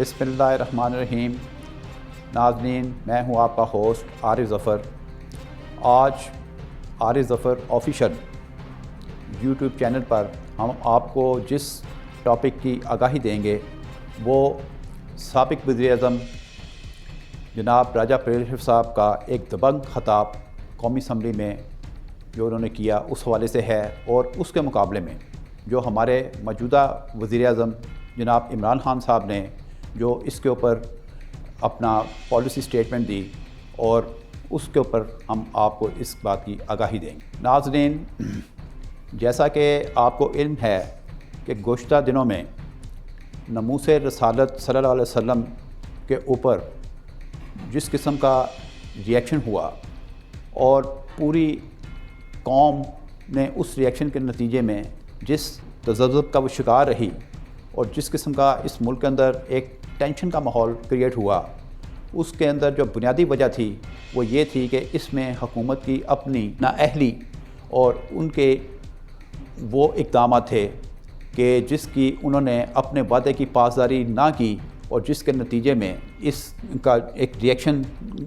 بسم اللہ الرحمن الرحیم۔ ناظرین، میں ہوں آپ کا ہوسٹ عارف ظفر۔ آج عارف ظفر آفیشل یوٹیوب چینل پر ہم آپ کو جس ٹاپک کی آگاہی دیں گے وہ سابق وزیر اعظم جناب راجہ پرویز اشرف صاحب کا ایک دبنگ خطاب قومی اسمبلی میں جو انہوں نے کیا اس حوالے سے ہے، اور اس کے مقابلے میں جو ہمارے موجودہ وزیر اعظم جناب عمران خان صاحب نے جو اس کے اوپر اپنا پالیسی سٹیٹمنٹ دی، اور اس کے اوپر ہم آپ کو اس بات کی آگاہی دیں گے۔ ناظرین، جیسا کہ آپ کو علم ہے کہ گزشتہ دنوں میں ناموس رسالت صلی اللہ علیہ وسلم کے اوپر جس قسم کا ریئیکشن ہوا، اور پوری قوم نے اس ریئیکشن کے نتیجے میں جس تذبذب کا وہ شکار رہی، اور جس قسم کا اس ملک کے اندر ایک ٹینشن کا ماحول کریٹ ہوا، اس کے اندر جو بنیادی وجہ تھی وہ یہ تھی کہ اس میں حکومت کی اپنی نااہلی اور ان کے وہ اقدامات تھے کہ جس کی انہوں نے اپنے وعدے کی پاسداری نہ کی، اور جس کے نتیجے میں اس کا ایک ریئیکشن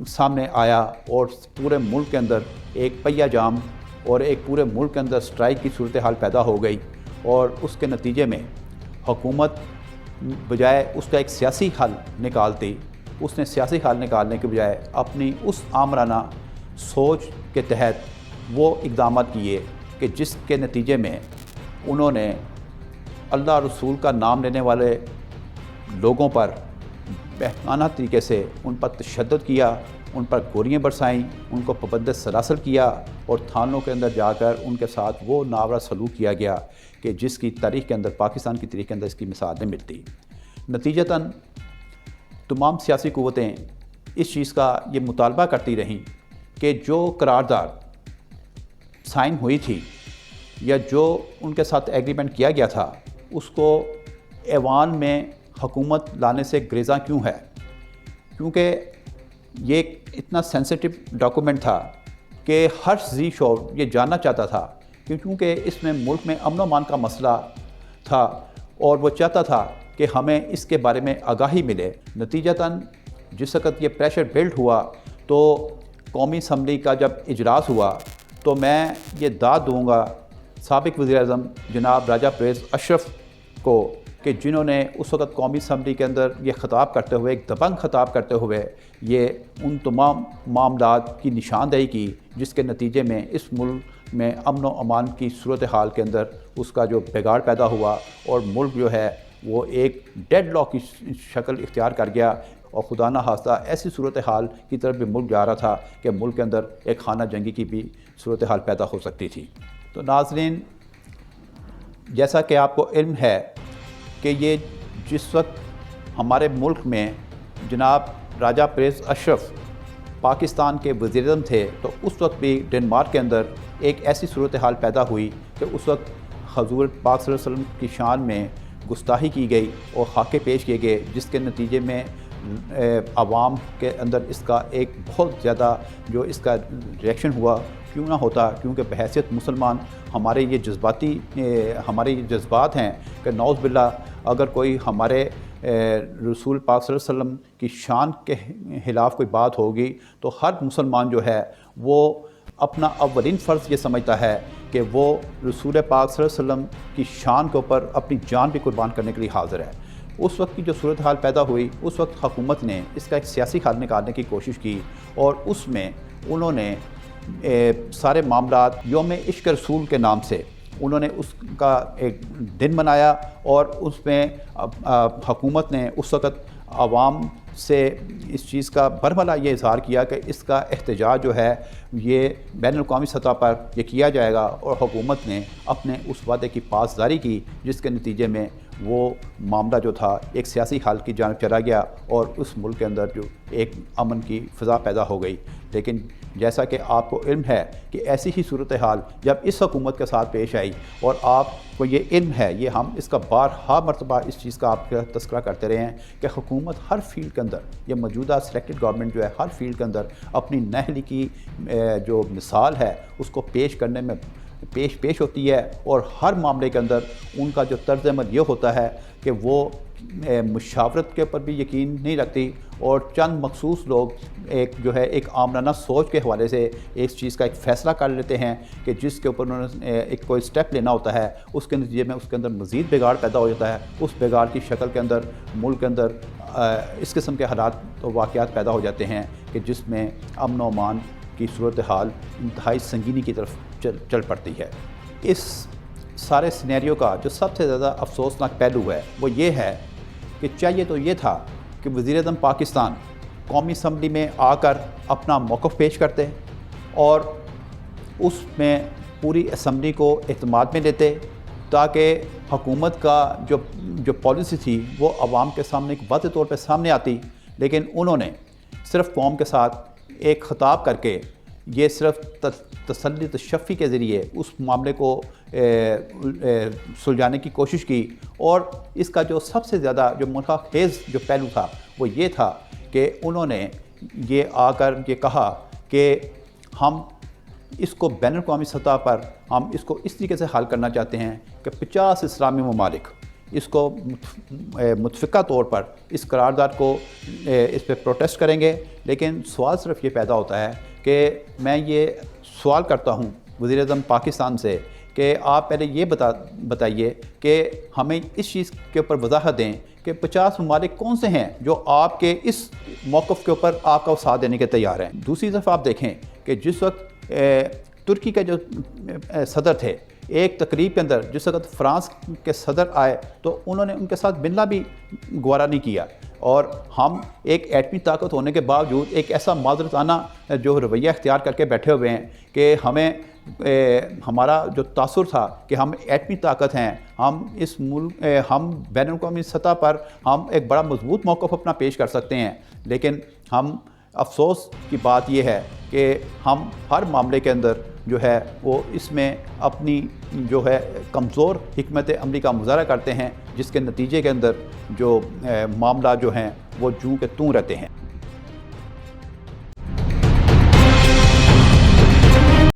سامنے آیا، اور پورے ملک کے اندر ایک پہیہ جام اور ایک پورے ملک کے اندر سٹرائک کی صورتحال پیدا ہو گئی، اور اس کے نتیجے میں حکومت بجائے اس کا ایک سیاسی حل نکالتی، اس نے سیاسی حل نکالنے کے بجائے اپنی اس آمرانہ سوچ کے تحت وہ اقدامات کیے کہ جس کے نتیجے میں انہوں نے اللہ رسول کا نام لینے والے لوگوں پر بہتانہ طریقے سے ان پر تشدد کیا، ان پر گولیاں برسائیں، ان کو پابند سلاسل کیا، اور تھانوں کے اندر جا کر ان کے ساتھ وہ ناورا سلوک کیا گیا کہ جس کی تاریخ کے اندر، پاکستان کی تاریخ کے اندر اس کی مثال نہیں ملتی۔ نتیجتاً تمام سیاسی قوتیں اس چیز کا یہ مطالبہ کرتی رہیں کہ جو قرارداد سائن ہوئی تھی یا جو ان کے ساتھ ایگریمنٹ کیا گیا تھا، اس کو ایوان میں حکومت لانے سے گریزاں کیوں ہے؟ کیونکہ یہ ایک اتنا سینسٹیو ڈاکومنٹ تھا کہ ہر ذی شعور یہ جاننا چاہتا تھا کہ کیونکہ اس میں ملک میں امن و امان کا مسئلہ تھا، اور وہ چاہتا تھا کہ ہمیں اس کے بارے میں آگاہی ملے۔ نتیجتاً جس وقت یہ پریشر بلڈ ہوا تو قومی اسمبلی کا جب اجلاس ہوا تو میں یہ داد دوں گا سابق وزیر اعظم جناب راجہ پرویز اشرف کو کہ جنہوں نے اس وقت قومی اسمبلی کے اندر یہ خطاب کرتے ہوئے، ایک دبنگ خطاب کرتے ہوئے، یہ ان تمام معاملات کی نشاندہی کی جس کے نتیجے میں اس ملک میں امن و امان کی صورتحال کے اندر اس کا جو بگاڑ پیدا ہوا، اور ملک جو ہے وہ ایک ڈیڈ لاک کی شکل اختیار کر گیا، اور خدا نہ خواستہ ایسی صورتحال کی طرف بھی ملک جا رہا تھا کہ ملک کے اندر ایک خانہ جنگی کی بھی صورتحال پیدا ہو سکتی تھی۔ تو ناظرین، جیسا کہ آپ کو علم ہے کہ یہ جس وقت ہمارے ملک میں جناب راجہ پرویز اشرف پاکستان کے وزیر اعظم تھے، تو اس وقت بھی ڈنمارک کے اندر ایک ایسی صورتحال پیدا ہوئی کہ اس وقت حضور پاک صلی اللہ علیہ وسلم کی شان میں گستاخی کی گئی اور خاکے پیش کیے گئے، جس کے نتیجے میں عوام کے اندر اس کا ایک بہت زیادہ جو اس کا ریئیکشن ہوا کیوں نہ ہوتا، کیونکہ بحیثیت مسلمان ہمارے یہ جذبات ہیں کہ نعوذ باللہ اگر کوئی ہمارے رسول پاک صلی اللہ علیہ وسلم کی شان کے خلاف کوئی بات ہوگی تو ہر مسلمان جو ہے وہ اپنا اولین فرض یہ سمجھتا ہے کہ وہ رسول پاک صلی اللہ علیہ وسلم کی شان کے اوپر اپنی جان بھی قربان کرنے کے لیے حاضر ہے۔ اس وقت کی جو صورتحال پیدا ہوئی، اس وقت حکومت نے اس کا ایک سیاسی حل نکالنے کی کوشش کی، اور اس میں انہوں نے سارے معاملات یوم عشق رسول کے نام سے انہوں نے اس کا ایک دن منایا، اور اس میں حکومت نے اس وقت عوام سے اس چیز کا برملا یہ اظہار کیا کہ اس کا احتجاج جو ہے یہ بین الاقوامی سطح پر یہ کیا جائے گا، اور حکومت نے اپنے اس وعدے کی پاسداری کی، جس کے نتیجے میں وہ معاملہ جو تھا ایک سیاسی حل کی جانب چلا گیا، اور اس ملک کے اندر جو ایک امن کی فضا پیدا ہو گئی۔ لیکن جیسا کہ آپ کو علم ہے کہ ایسی ہی صورتحال جب اس حکومت کے ساتھ پیش آئی، اور آپ کو یہ علم ہے، یہ ہم اس کا بارہا مرتبہ اس چیز کا آپ کا تذکرہ کرتے رہے ہیں کہ حکومت ہر فیلڈ کے اندر، یہ موجودہ سلیکٹڈ گورنمنٹ جو ہے ہر فیلڈ کے اندر اپنی نااہلی کی جو مثال ہے اس کو پیش کرنے میں پیش ہوتی ہے، اور ہر معاملے کے اندر ان کا جو طرز عمل یہ ہوتا ہے کہ وہ مشاورت کے اوپر بھی یقین نہیں رکھتی، اور چند مخصوص لوگ ایک عاملانہ سوچ کے حوالے سے اس چیز کا ایک فیصلہ کر لیتے ہیں کہ جس کے اوپر انہوں نے ایک کوئی سٹیپ لینا ہوتا ہے، اس کے نتیجے میں اس کے اندر مزید بگاڑ پیدا ہو جاتا ہے۔ اس بگاڑ کی شکل کے اندر ملک کے اندر اس قسم کے حالات و واقعات پیدا ہو جاتے ہیں کہ جس میں امن و امان کی صورتحال انتہائی سنگینی کی طرف چل پڑتی ہے۔ اس سارے سینیریو کا جو سب سے زیادہ افسوسناک پہلو ہے وہ یہ ہے کہ چاہیے تو یہ تھا کہ وزیر اعظم پاکستان قومی اسمبلی میں آ کر اپنا موقف پیش کرتے اور اس میں پوری اسمبلی کو اعتماد میں لیتے، تاکہ حکومت کا جو پالیسی تھی وہ عوام کے سامنے ایک واضح طور پہ سامنے آتی، لیکن انہوں نے صرف قوم کے ساتھ ایک خطاب کر کے یہ صرف تسلی تشفی کے ذریعے اس معاملے کو سلجھانے کی کوشش کی، اور اس کا جو سب سے زیادہ جو منافع خیز جو پہلو تھا وہ یہ تھا کہ انہوں نے یہ آ کر یہ کہا کہ ہم اس کو بین الاقوامی سطح پر ہم اس کو اس طریقے سے حل کرنا چاہتے ہیں کہ 50 اسلامی ممالک اس کو متفقہ طور پر اس قرارداد کو اس پہ پروٹیسٹ کریں گے۔ لیکن سوال صرف یہ پیدا ہوتا ہے کہ میں یہ سوال کرتا ہوں وزیر اعظم پاکستان سے کہ آپ پہلے یہ بتائیے کہ ہمیں اس چیز کے اوپر وضاحت دیں کہ 50 ممالک کون سے ہیں جو آپ کے اس موقف کے اوپر آپ کا ساتھ دینے کے تیار ہیں۔ دوسری طرف آپ دیکھیں کہ جس وقت ترکی کے جو صدر تھے، ایک تقریب کے اندر جس وقت فرانس کے صدر آئے تو انہوں نے ان کے ساتھ ملنا بھی گوارا نہیں کیا، اور ہم ایک ایٹمی طاقت ہونے کے باوجود ایک ایسا معذرتانہ جو رویہ اختیار کر کے بیٹھے ہوئے ہیں کہ ہمیں ہمارا جو تاثر تھا کہ ہم ایٹمی طاقت ہیں، ہم بین الاقوامی سطح پر ہم ایک بڑا مضبوط موقف اپنا پیش کر سکتے ہیں، لیکن ہم افسوس کی بات یہ ہے کہ ہم ہر معاملے کے اندر جو ہے وہ اس میں اپنی جو ہے کمزور حکمت عملی کا مظاہرہ کرتے ہیں، جس کے نتیجے کے اندر جو معاملہ جو ہیں وہ جوں کہ توں رہتے ہیں۔